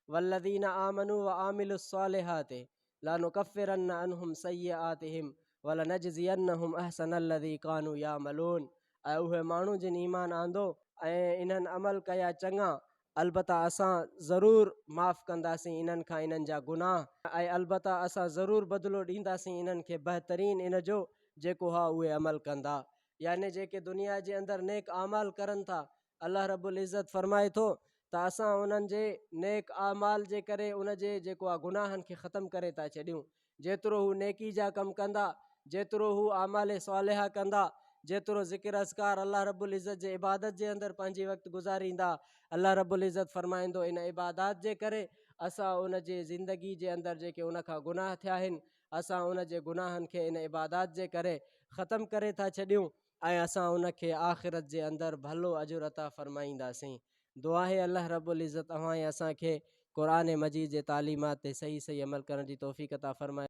वल्लदीन आमनु व आमिलुस्सालिहाति लानुकफ्फिरन्न अन्हुम सय्यआतिहिम वलनजज़ियन्नहुम अहसनल्लज़ी कानू यामलून। ऐं उहे माण्हू जिन ईमान आंदो ऐं इन्हनि अमल कया चङा, अलबत्ता असां ज़रूरु माफ़ कंदासीं इन्हनि खां इन्हनि जा गुनाह, ऐं अलबत्ता असां ज़रूरु बदिलो ॾींदासीं इन्हनि खे बहितरीन इन जो जेको हा उहे अमल कंदा। याने जेके दुनिया जे अंदरि नेक आमाल करनि था, अल्लाह रब्बुल इज़्ज़त फरमाए थो त असां उन्हनि जे नेक आमाल जे करे उन जे जेको आहे गुनाहनि खे ख़तमु करे था छॾियूं। जेतिरो हू नेकी जा कमु कंदा, जेतिरो हू आमाल सालिहा कंदा, जेतिरो ज़िक्र अस्कार अल्लाह रब्बुल इज़्ज़त जे इबादत जे अंदरि पंहिंजी वक़्तु गुज़ारींदा, अल्लाह रब्बुल इज़्ज़त फरमाईंदो इन इबादत जे करे असां उन जे ज़िंदगी जे अंदरि जेके उन खां गुनाह थिया आहिनि, असां उन जे गुनाहनि खे इन इबादत जे करे ख़तमु करे था छॾियूं ऐं असां उन खे आख़िरत जे अंदरि भलो अजुर अता फरमाईंदासीं। दुआ आहे अल्लाह रब्बुल इज़्ज़त असांखे क़ुरान मजीद जे तालीमात ते सही सही अमल करण जी तौफ़ीक़ अता फरमाए।